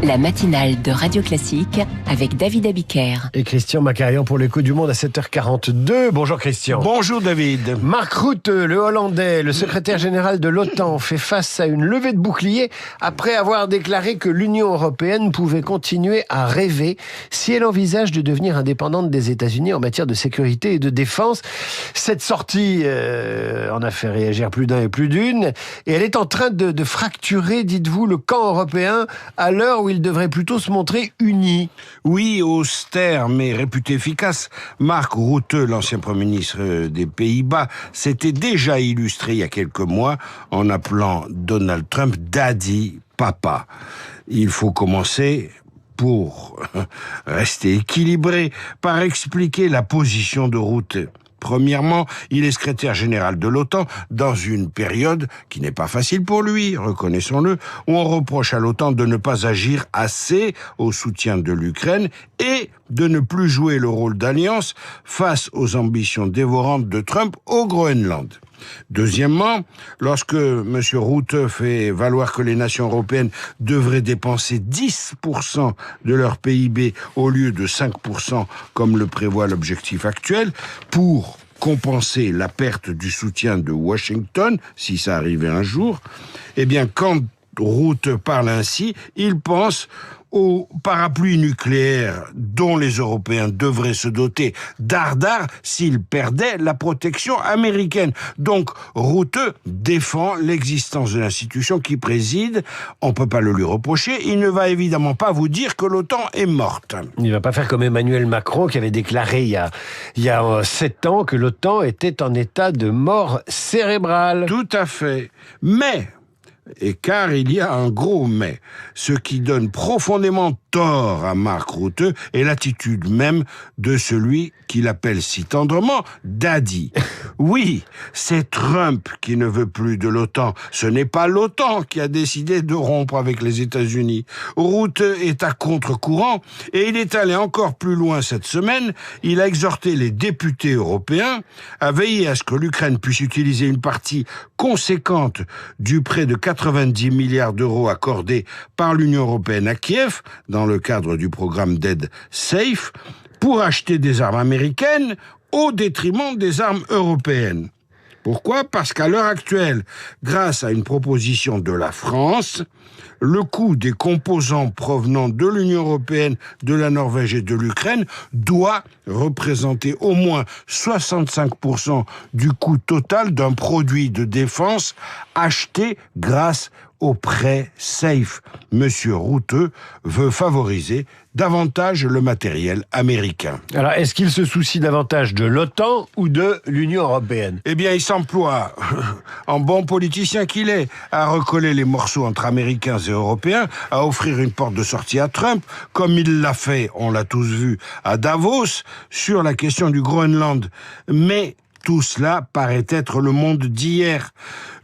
La matinale de Radio Classique avec David Abiker. Et Christian Macarian pour l'écho du monde à 7h42. Bonjour Christian. Bonjour David. Mark Rutte, le Hollandais, le secrétaire général de l'OTAN, fait face à une levée de bouclier après avoir déclaré que l'Union européenne pouvait continuer à rêver si elle envisage de devenir indépendante des États-Unis en matière de sécurité et de défense. Cette sortie en a fait réagir plus d'un et plus d'une, et elle est en train de fracturer, dites-vous, le camp européen à l'heure où il devrait plutôt se montrer uni. Oui, austère mais réputé efficace, Mark Rutte, l'ancien Premier ministre des Pays-Bas, s'était déjà illustré il y a quelques mois en appelant Donald Trump Daddy, papa. Il faut commencer, pour rester équilibré, par expliquer la position de Rutte. Premièrement, il est secrétaire général de l'OTAN dans une période qui n'est pas facile pour lui, reconnaissons-le, où on reproche à l'OTAN de ne pas agir assez au soutien de l'Ukraine et de ne plus jouer le rôle d'alliance face aux ambitions dévorantes de Trump au Groenland. Deuxièmement, lorsque M. Rutte fait valoir que les nations européennes devraient dépenser 10% de leur PIB au lieu de 5% comme le prévoit l'objectif actuel pour compenser la perte du soutien de Washington, si ça arrivait un jour, eh bien quand Rutte parle ainsi, il pense au parapluie nucléaire dont les Européens devraient se doter d'ardard s'ils perdaient la protection américaine. Donc, Rutte défend l'existence de l'institution qui préside. On ne peut pas le lui reprocher. Il ne va évidemment pas vous dire que l'OTAN est morte. Il ne va pas faire comme Emmanuel Macron qui avait déclaré il y a 7 ans que l'OTAN était en état de mort cérébrale. Tout à fait. Mais... et car il y a un gros mais, ce qui donne profondément tort à Mark Rutte est l'attitude même de celui qu'il appelle si tendrement Daddy. Oui, c'est Trump qui ne veut plus de l'OTAN. Ce n'est pas l'OTAN qui a décidé de rompre avec les États-Unis. Rutte est à contre-courant et il est allé encore plus loin cette semaine. Il a exhorté les députés européens à veiller à ce que l'Ukraine puisse utiliser une partie conséquente du prêt de 90 milliards d'euros accordés par l'Union européenne à Kiev, dans le cadre du programme d'aide SAFE, pour acheter des armes américaines au détriment des armes européennes. Pourquoi ? Parce qu'à l'heure actuelle, grâce à une proposition de la France, le coût des composants provenant de l'Union européenne, de la Norvège et de l'Ukraine doit représenter au moins 65% du coût total d'un produit de défense acheté grâce au prêt SAFE. Monsieur Rutte veut favoriser davantage le matériel américain. Alors, est-ce qu'il se soucie davantage de l'OTAN ou de l'Union européenne ? Eh bien, il s'emploie, en bon politicien qu'il est, à recoller les morceaux entre Américains et Européens, à offrir une porte de sortie à Trump, comme il l'a fait, on l'a tous vu, à Davos, sur la question du Groenland. Mais tout cela paraît être le monde d'hier.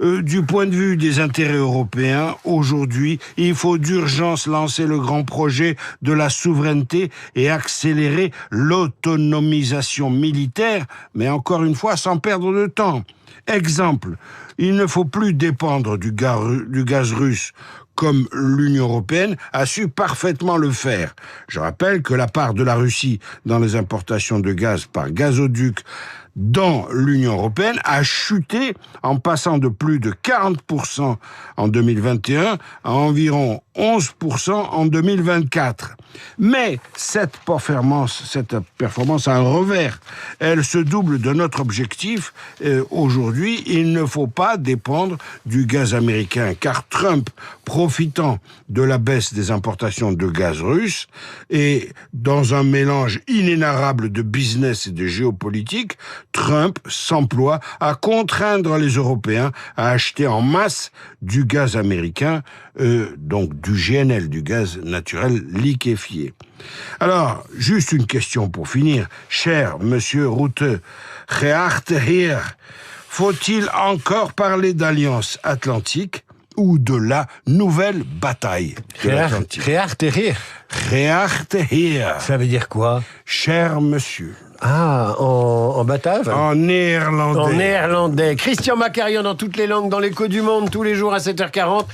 Du point de vue des intérêts européens, aujourd'hui, il faut d'urgence lancer le grand projet de la souveraineté et accélérer l'autonomisation militaire, mais encore une fois, sans perdre de temps. Exemple, il ne faut plus dépendre du gaz russe, comme l'Union européenne a su parfaitement le faire. Je rappelle que la part de la Russie dans les importations de gaz par gazoduc dans l'Union européenne a chuté en passant de plus de 40% en 2021 à environ 11% en 2024. Mais cette performance a un revers. Elle se double de notre objectif. Aujourd'hui, il ne faut pas dépendre du gaz américain, car Trump, profitant de la baisse des importations de gaz russe, et dans un mélange inénarrable de business et de géopolitique, Trump s'emploie à contraindre les Européens à acheter en masse du gaz américain, donc du GNL, du gaz naturel liquéfié. Alors, juste une question pour finir. Cher Monsieur Rutte, geachte Heer, faut-il encore parler d'alliance atlantique ou de la nouvelle bataille de l'Atlantique? Geachte Heer. Geachte Heer. Ça veut dire quoi ? Cher monsieur. Ah, en batave? En néerlandais. En néerlandais. Christian Macarian dans toutes les langues, dans l'écho du monde, tous les jours à 7h40.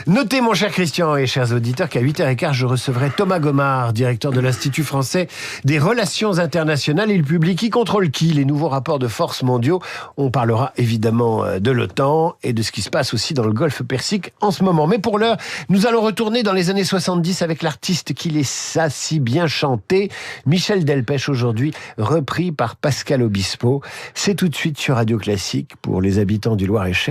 Notez, mon cher Christian et chers auditeurs, qu'à 8h15, je recevrai Thomas Gomard, directeur de l'Institut français des relations internationales. Il publie Qui contrôle qui, les nouveaux rapports de force mondiaux. On parlera évidemment de l'OTAN et de ce qui se passe aussi dans le Golfe Persique en ce moment. Mais pour l'heure, nous allons retourner dans les années 70 avec l'artiste qui les a si bien chantés, Michel Delpech, aujourd'hui repris par Pascal Obispo. C'est tout de suite sur Radio Classique pour les habitants du Loir-et-Cher.